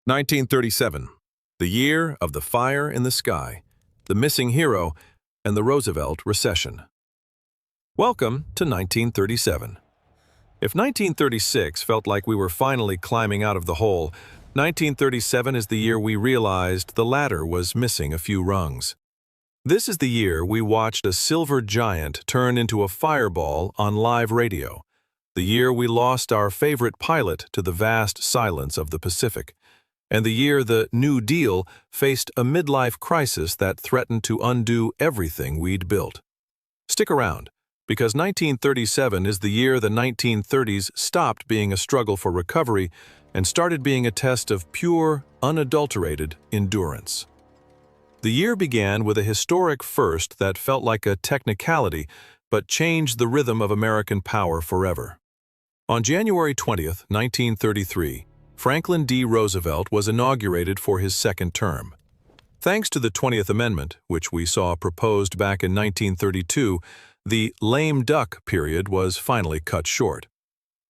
1937, the year of the fire in the sky, the missing hero, and the Roosevelt Recession. Welcome to 1937. If 1936 felt like we were finally climbing out of the hole, 1937 is the year we realized the ladder was missing a few rungs. This is the year we watched a silver giant turn into a fireball on live radio. The year we lost our favorite pilot to the vast silence of the Pacific. And the year the New Deal faced a midlife crisis that threatened to undo everything we'd built. Stick around, because 1937 is the year the 1930s stopped being a struggle for recovery and started being a test of pure, unadulterated endurance. The year began with a historic first that felt like a technicality, but changed the rhythm of American power forever. On January 20th, 1933, Franklin D. Roosevelt was inaugurated for his second term. Thanks to the 20th Amendment, which we saw proposed back in 1932, the lame duck period was finally cut short.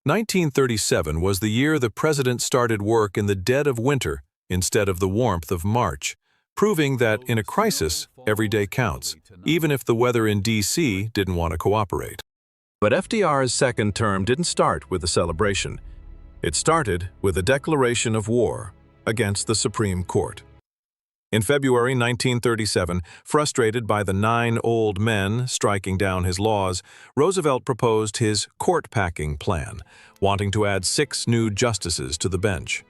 1937 was the year the president started work in the dead of winter instead of the warmth of March, proving that in a crisis, every day counts, even if the weather in D.C. didn't want to cooperate. But FDR's second term didn't start with a celebration. It started with a declaration of war against the Supreme Court. In February 1937, frustrated by the 9 old men striking down his laws, Roosevelt proposed his court-packing plan, wanting to add 6 new justices to the bench.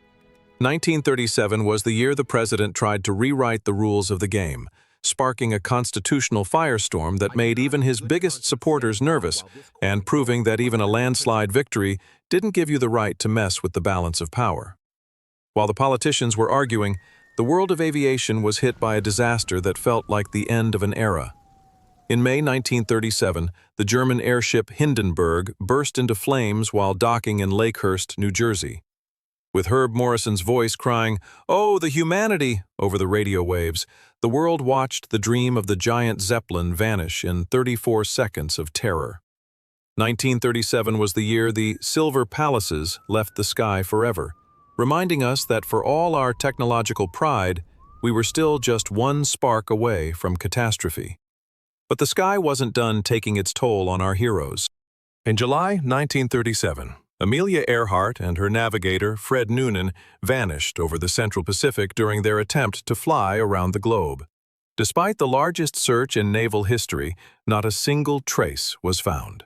1937 was the year the president tried to rewrite the rules of the game, sparking a constitutional firestorm that made even his biggest supporters nervous and proving that even a landslide victory didn't give you the right to mess with the balance of power. While the politicians were arguing, the world of aviation was hit by a disaster that felt like the end of an era. In May 1937, the German airship Hindenburg burst into flames while docking in Lakehurst, New Jersey. With Herb Morrison's voice crying, "Oh, the humanity!" over the radio waves, the world watched the dream of the giant Zeppelin vanish in 34 seconds of terror. 1937 was the year the Silver Palaces left the sky forever, reminding us that for all our technological pride, we were still just one spark away from catastrophe. But the sky wasn't done taking its toll on our heroes. In July 1937, Amelia Earhart and her navigator, Fred Noonan, vanished over the Central Pacific during their attempt to fly around the globe. Despite the largest search in naval history, not a single trace was found.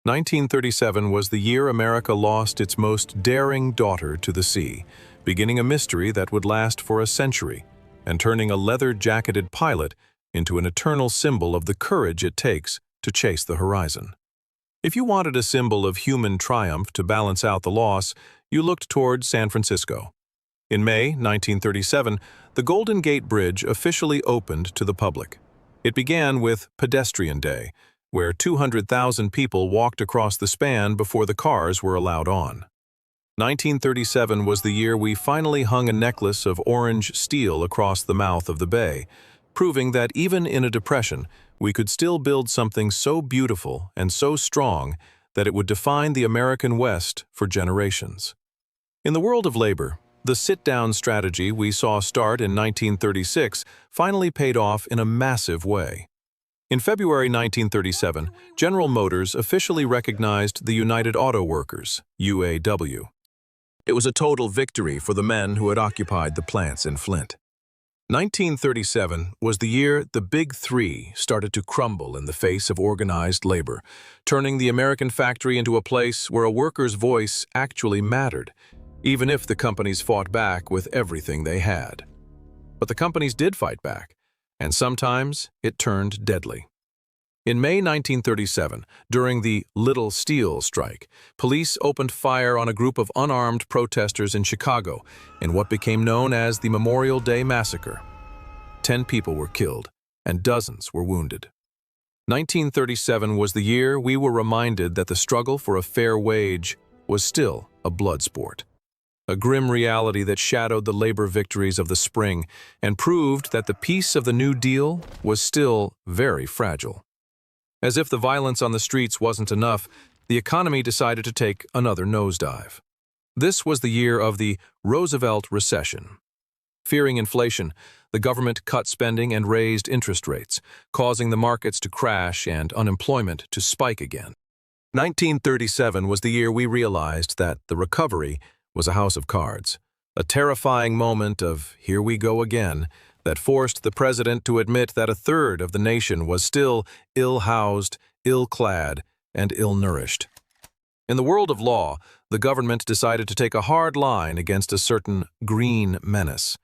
1937 was the year America lost its most daring daughter to the sea, beginning a mystery that would last for a century, and turning a leather-jacketed pilot into an eternal symbol of the courage it takes to chase the horizon. If you wanted a symbol of human triumph to balance out the loss, you looked toward San Francisco. In May 1937, the Golden Gate Bridge officially opened to the public. It began with Pedestrian Day, where 200,000 people walked across the span before the cars were allowed on. 1937 was the year we finally hung a necklace of orange steel across the mouth of the bay, proving that even in a depression, we could still build something so beautiful and so strong that it would define the American West for generations. In the world of labor, the sit-down strategy we saw start in 1936 finally paid off in a massive way. In February 1937, General Motors officially recognized the United Auto Workers, UAW. It was a total victory for the men who had occupied the plants in Flint. 1937 was the year the Big Three started to crumble in the face of organized labor, turning the American factory into a place where a worker's voice actually mattered, even if the companies fought back with everything they had. But the companies did fight back, and sometimes it turned deadly. In May 1937, during the Little Steel strike, police opened fire on a group of unarmed protesters in Chicago in what became known as the Memorial Day Massacre. 10 people were killed, and dozens were wounded. 1937 was the year we were reminded that the struggle for a fair wage was still a blood sport. A grim reality that shadowed the labor victories of the spring and proved that the peace of the New Deal was still very fragile. As if the violence on the streets wasn't enough, the economy decided to take another nosedive. This was the year of the Roosevelt Recession. Fearing inflation, the government cut spending and raised interest rates, causing the markets to crash and unemployment to spike again. 1937 was the year we realized that the recovery was a house of cards, a terrifying moment of "here we go again" that forced the president to admit that a third of the nation was still ill-housed, ill-clad, and ill-nourished. In the world of law, the government decided to take a hard line against a certain green menace.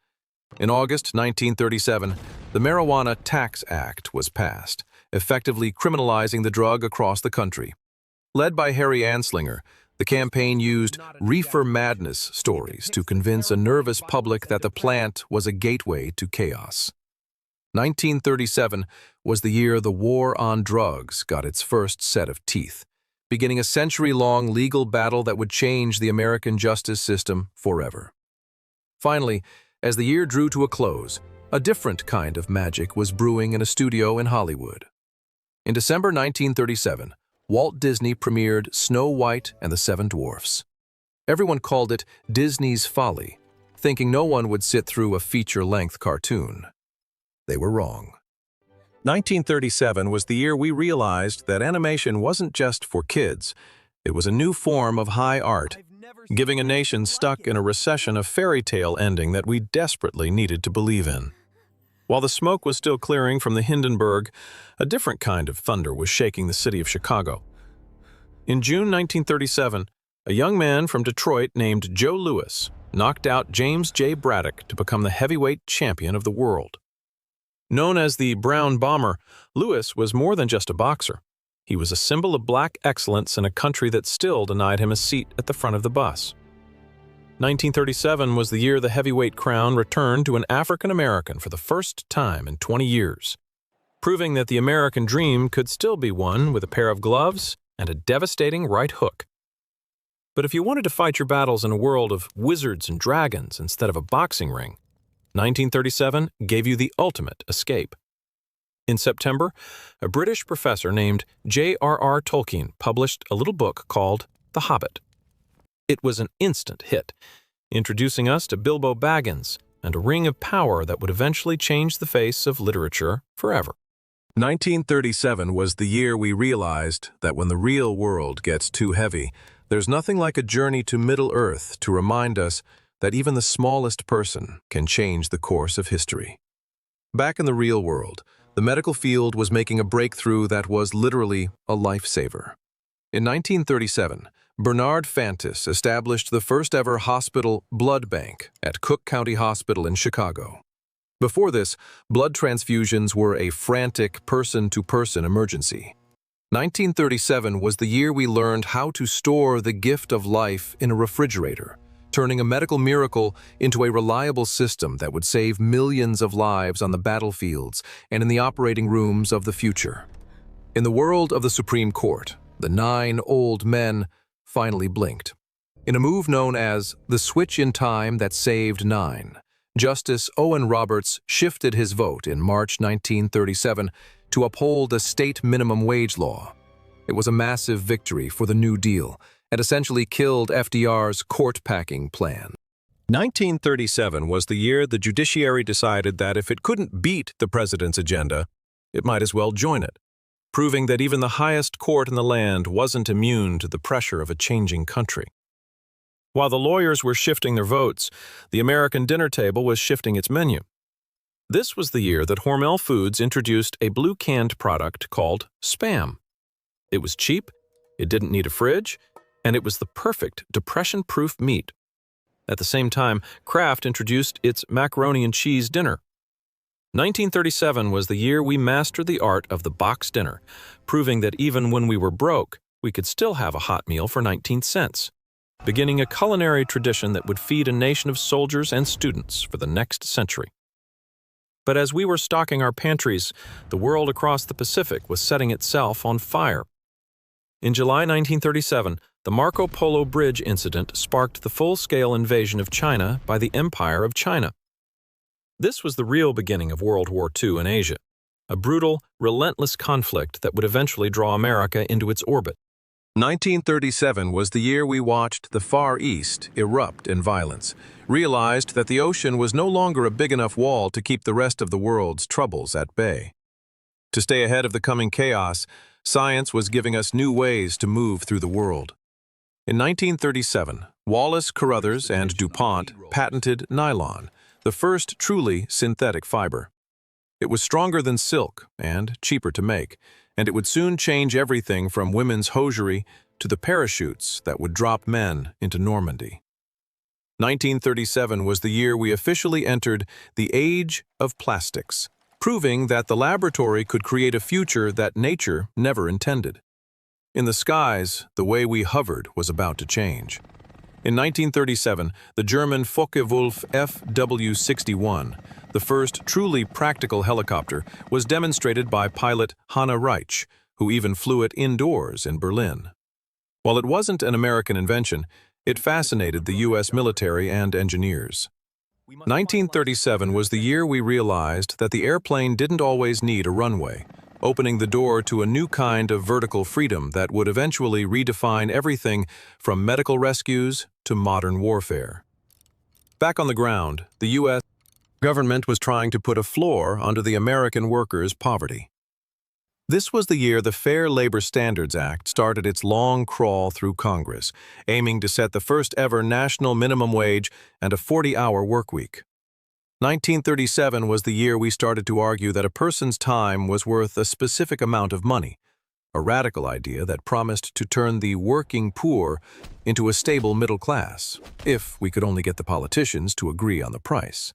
In August 1937, the Marijuana Tax Act was passed, effectively criminalizing the drug across the country. Led by Harry Anslinger, the campaign used reefer madness stories to convince a nervous public that the plant was a gateway to chaos. 1937 was the year the war on drugs got its first set of teeth, beginning a century-long legal battle that would change the American justice system forever. Finally, as the year drew to a close, a different kind of magic was brewing in a studio in Hollywood. In December 1937, Walt Disney premiered Snow White and the Seven Dwarfs. Everyone called it Disney's Folly, thinking no one would sit through a feature-length cartoon. They were wrong. 1937 was the year we realized that animation wasn't just for kids. It was a new form of high art, giving a nation stuck in a recession a fairy tale ending that we desperately needed to believe in. While the smoke was still clearing from the Hindenburg, a different kind of thunder was shaking the city of Chicago. In June 1937, a young man from Detroit named Joe Louis knocked out James J. Braddock to become the heavyweight champion of the world. Known as the Brown Bomber, Louis was more than just a boxer. He was a symbol of black excellence in a country that still denied him a seat at the front of the bus. 1937 was the year the heavyweight crown returned to an African American for the first time in 20 years, proving that the American dream could still be won with a pair of gloves and a devastating right hook. But if you wanted to fight your battles in a world of wizards and dragons instead of a boxing ring, 1937 gave you the ultimate escape. In September, a British professor named J.R.R. Tolkien published a little book called The Hobbit. It was an instant hit, introducing us to Bilbo Baggins and a ring of power that would eventually change the face of literature forever. 1937 was the year we realized that when the real world gets too heavy, there's nothing like a journey to Middle-earth to remind us that even the smallest person can change the course of history. Back in the real world, the medical field was making a breakthrough that was literally a lifesaver. In 1937, Bernard Fantis established the first-ever hospital blood bank at Cook County Hospital in Chicago. Before this, blood transfusions were a frantic person-to-person emergency. 1937 was the year we learned how to store the gift of life in a refrigerator, turning a medical miracle into a reliable system that would save millions of lives on the battlefields and in the operating rooms of the future. In the world of the Supreme Court, the 9 old men finally blinked. In a move known as the switch in time that saved 9, Justice Owen Roberts shifted his vote in March 1937 to uphold a state minimum wage law. It was a massive victory for the New Deal and essentially killed FDR's court-packing plan. 1937 was the year the judiciary decided that if it couldn't beat the president's agenda, it might as well join it, proving that even the highest court in the land wasn't immune to the pressure of a changing country. While the lawyers were shifting their votes, the American dinner table was shifting its menu. This was the year that Hormel Foods introduced a blue canned product called Spam. It was cheap, it didn't need a fridge, and it was the perfect depression-proof meat. At the same time, Kraft introduced its macaroni and cheese dinner. 1937 was the year we mastered the art of the box dinner, proving that even when we were broke, we could still have a hot meal for 19 cents, beginning a culinary tradition that would feed a nation of soldiers and students for the next century. But as we were stocking our pantries, the world across the Pacific was setting itself on fire. In July 1937, the Marco Polo Bridge incident sparked the full-scale invasion of China by the Empire of China. This was the real beginning of World War II in Asia, a brutal, relentless conflict that would eventually draw America into its orbit. 1937 was the year we watched the Far East erupt in violence, realized that the ocean was no longer a big enough wall to keep the rest of the world's troubles at bay. To stay ahead of the coming chaos, science was giving us new ways to move through the world. In 1937, Wallace, Carruthers, and DuPont patented nylon, the first truly synthetic fiber. It was stronger than silk and cheaper to make, and it would soon change everything from women's hosiery to the parachutes that would drop men into Normandy. 1937 was the year we officially entered the age of plastics, proving that the laboratory could create a future that nature never intended. In the skies, the way we hovered was about to change. In 1937, the German Focke-Wulf FW-61, the first truly practical helicopter, was demonstrated by pilot Hanne Reich, who even flew it indoors in Berlin. While it wasn't an American invention, it fascinated the U.S. military and engineers. 1937 was the year we realized that the airplane didn't always need a runway, opening the door to a new kind of vertical freedom that would eventually redefine everything from medical rescues to modern warfare. Back on the ground, the U.S. government was trying to put a floor under the American workers' poverty. This was the year the Fair Labor Standards Act started its long crawl through Congress, aiming to set the first-ever national minimum wage and a 40-hour workweek. 1937 was the year we started to argue that a person's time was worth a specific amount of money, a radical idea that promised to turn the working poor into a stable middle class, if we could only get the politicians to agree on the price.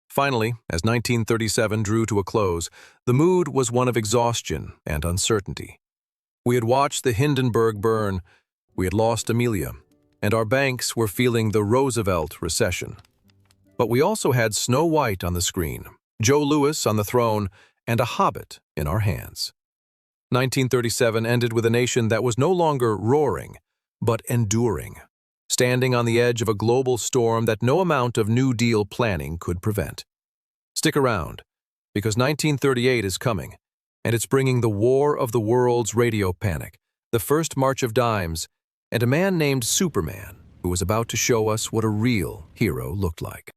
Finally, as 1937 drew to a close, the mood was one of exhaustion and uncertainty. We had watched the Hindenburg burn, we had lost Amelia, and our banks were feeling the Roosevelt Recession. But we also had Snow White on the screen, Joe Louis on the throne, and a Hobbit in our hands. 1937 ended with a nation that was no longer roaring, but enduring, standing on the edge of a global storm that no amount of New Deal planning could prevent. Stick around, because 1938 is coming, and it's bringing the War of the Worlds radio panic, the first March of Dimes, and a man named Superman who was about to show us what a real hero looked like.